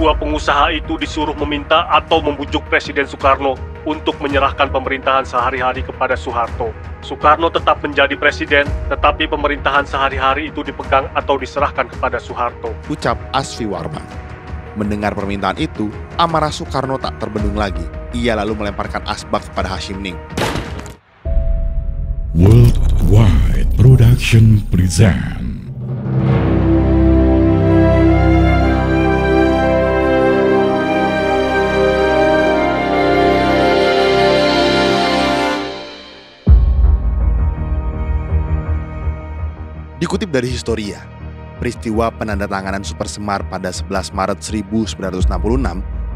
Kedua pengusaha itu disuruh meminta atau membujuk Presiden Soekarno untuk menyerahkan pemerintahan sehari-hari kepada Soeharto. Soekarno tetap menjadi presiden, tetapi pemerintahan sehari-hari itu dipegang atau diserahkan kepada Soeharto. Ucap Asfi Warman. Mendengar permintaan itu, amarah Soekarno tak terbendung lagi. Ia lalu melemparkan asbak kepada Hasyim Ning. Worldwide Production present. Dikutip dari Historia, peristiwa penandatanganan Super Semar pada 11 Maret 1966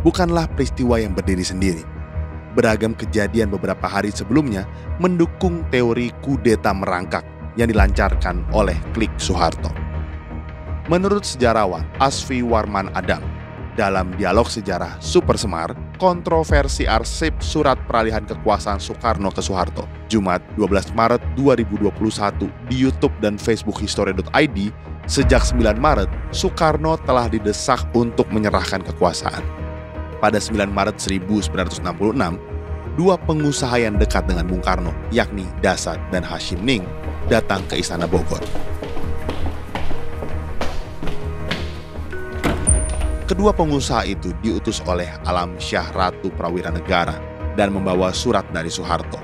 bukanlah peristiwa yang berdiri sendiri. Beragam kejadian beberapa hari sebelumnya mendukung teori kudeta merangkak yang dilancarkan oleh klik Soeharto. Menurut sejarawan Asfi Warman Adam, dalam dialog sejarah Super Semar, kontroversi arsip surat peralihan kekuasaan Soekarno ke Soeharto, Jumat 12 Maret 2021 di YouTube dan Facebook History.id, sejak 9 Maret, Soekarno telah didesak untuk menyerahkan kekuasaan. Pada 9 Maret 1966, dua pengusaha yang dekat dengan Bung Karno, yakni Dasat dan Hasyim Ning, datang ke Istana Bogor. Kedua pengusaha itu diutus oleh Alamsyah Ratu Prawira Negara dan membawa surat dari Soeharto.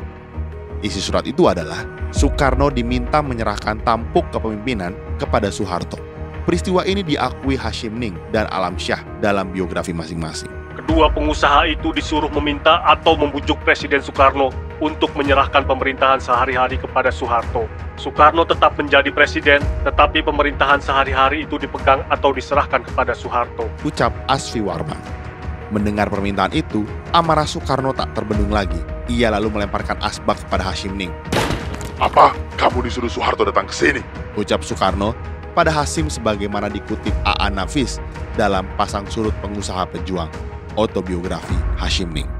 Isi surat itu adalah Soekarno diminta menyerahkan tampuk kepemimpinan kepada Soeharto. Peristiwa ini diakui Hasyim Ning dan Alamsyah dalam biografi masing-masing. Kedua pengusaha itu disuruh meminta atau membujuk Presiden Soekarno untuk menyerahkan pemerintahan sehari-hari kepada Soeharto. Soekarno tetap menjadi presiden, tetapi pemerintahan sehari-hari itu dipegang atau diserahkan kepada Soeharto. Ucap Asfi Warman. Mendengar permintaan itu, amarah Soekarno tak terbendung lagi. Ia lalu melemparkan asbak kepada Hasyim Ning. Apa? Kamu disuruh Soeharto datang ke sini? Ucap Soekarno pada Hasyim sebagaimana dikutip A.A. Nafis dalam Pasang Surut Pengusaha Pejuang, autobiografi Hasyim Ning.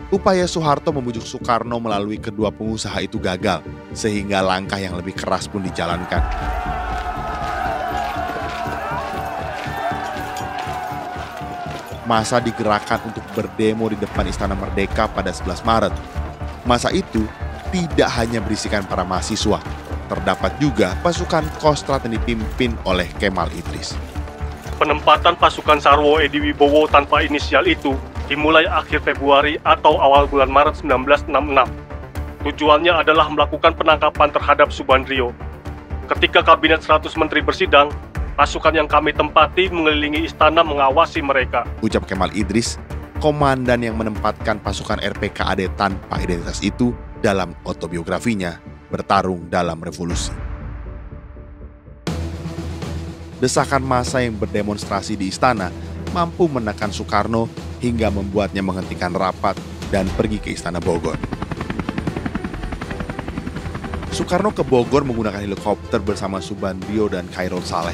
Upaya Soeharto membujuk Soekarno melalui kedua pengusaha itu gagal, sehingga langkah yang lebih keras pun dijalankan. Massa digerakkan untuk berdemo di depan Istana Merdeka pada 11 Maret. Massa itu tidak hanya berisikan para mahasiswa, terdapat juga pasukan Kostrad yang dipimpin oleh Kemal Idris. Penempatan pasukan Sarwo Edi Wibowo tanpa inisial itu dimulai akhir Februari atau awal bulan Maret 1966. Tujuannya adalah melakukan penangkapan terhadap Subandrio. Ketika Kabinet 100 Menteri bersidang, pasukan yang kami tempati mengelilingi istana mengawasi mereka. Ucap Kemal Idris, komandan yang menempatkan pasukan RPKAD tanpa identitas itu dalam autobiografinya Bertarung dalam Revolusi. Desakan massa yang berdemonstrasi di istana mampu menekan Soekarno hingga membuatnya menghentikan rapat dan pergi ke Istana Bogor. Soekarno ke Bogor menggunakan helikopter bersama Subandrio dan Khairul Saleh.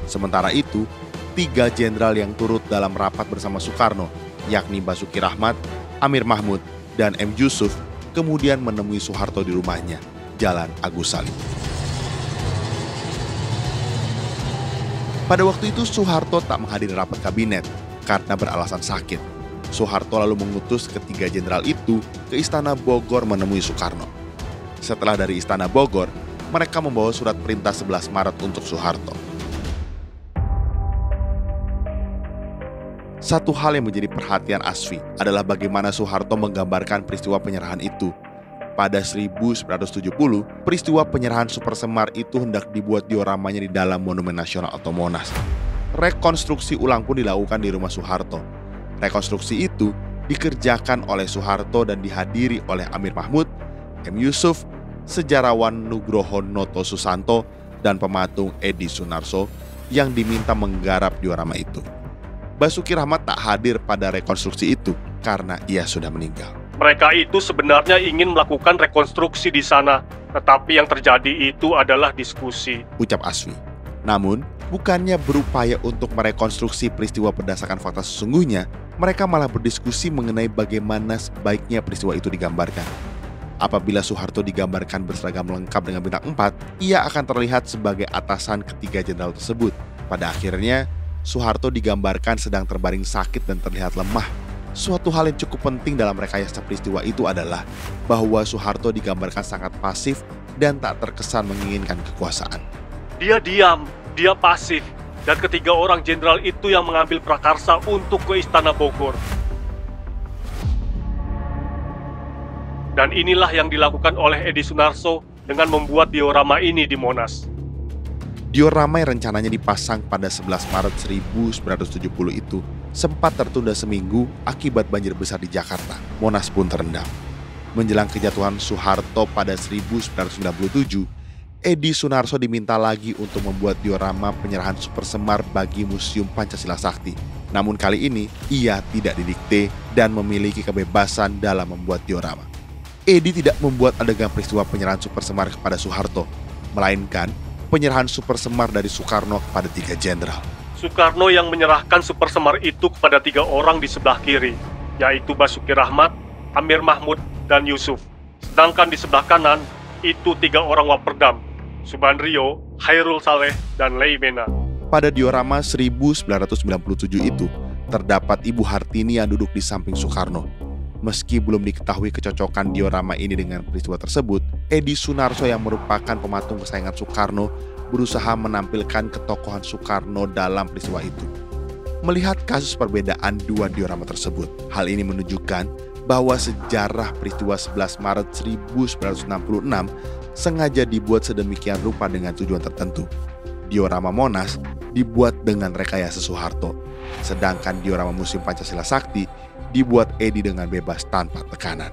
Sementara itu, 3 jenderal yang turut dalam rapat bersama Soekarno, yakni Basuki Rahmat, Amir Mahmud, dan M. Yusuf, kemudian menemui Soeharto di rumahnya, Jalan Agus Salim. Pada waktu itu Soeharto tak menghadiri rapat kabinet karena beralasan sakit. Soeharto lalu mengutus ketiga jenderal itu ke Istana Bogor menemui Soekarno. Setelah dari Istana Bogor, mereka membawa surat perintah 11 Maret untuk Soeharto. Satu hal yang menjadi perhatian Asfi adalah bagaimana Soeharto menggambarkan peristiwa penyerahan itu. Pada 1970, peristiwa penyerahan Super Semar itu hendak dibuat dioramanya di dalam Monumen Nasional atau Monas. Rekonstruksi ulang pun dilakukan di rumah Soeharto. Rekonstruksi itu dikerjakan oleh Soeharto dan dihadiri oleh Amir Mahmud, M. Yusuf, sejarawan Nugroho Noto Susanto, dan pematung Edi Sunarso yang diminta menggarap diorama itu. Basuki Rahmat tak hadir pada rekonstruksi itu karena ia sudah meninggal. Mereka itu sebenarnya ingin melakukan rekonstruksi di sana, tetapi yang terjadi itu adalah diskusi. Ucap Asfi. Namun, bukannya berupaya untuk merekonstruksi peristiwa berdasarkan fakta sesungguhnya, mereka malah berdiskusi mengenai bagaimana sebaiknya peristiwa itu digambarkan. Apabila Soeharto digambarkan berseragam lengkap dengan bintang 4, ia akan terlihat sebagai atasan ketiga jenderal tersebut. Pada akhirnya, Soeharto digambarkan sedang terbaring sakit dan terlihat lemah. Suatu hal yang cukup penting dalam rekayasa peristiwa itu adalah bahwa Soeharto digambarkan sangat pasif dan tak terkesan menginginkan kekuasaan. Dia diam, dia pasif, dan ketiga orang jenderal itu yang mengambil prakarsa untuk ke Istana Bogor. Dan inilah yang dilakukan oleh Edi Sunarso dengan membuat diorama ini di Monas. Diorama yang rencananya dipasang pada 11 Maret 1970 itu sempat tertunda seminggu akibat banjir besar di Jakarta. Monas pun terendam. Menjelang kejatuhan Soeharto pada 1997, Edi Sunarso diminta lagi untuk membuat diorama penyerahan Super Semar bagi Museum Pancasila Sakti. Namun kali ini, ia tidak didikte dan memiliki kebebasan dalam membuat diorama. Edi tidak membuat adegan peristiwa penyerahan Super Semar kepada Soeharto, melainkan penyerahan Super Semar dari Soekarno kepada 3 jenderal. Soekarno yang menyerahkan Super Semar itu kepada 3 orang di sebelah kiri, yaitu Basuki Rahmat, Amir Mahmud, dan Yusuf. Sedangkan di sebelah kanan, itu 3 orang Waperdam, Subandrio, Hairul Saleh, dan Leimena. Pada diorama 1997 itu, terdapat Ibu Hartini yang duduk di samping Soekarno. Meski belum diketahui kecocokan diorama ini dengan peristiwa tersebut, Edi Sunarso yang merupakan pematung kesayangan Soekarno berusaha menampilkan ketokohan Soekarno dalam peristiwa itu. Melihat kasus perbedaan 2 diorama tersebut, hal ini menunjukkan bahwa sejarah peristiwa 11 Maret 1966 sengaja dibuat sedemikian rupa dengan tujuan tertentu. Diorama Monas dibuat dengan rekayasa Soeharto, sedangkan diorama Museum Pancasila Sakti dibuat Edi dengan bebas tanpa tekanan.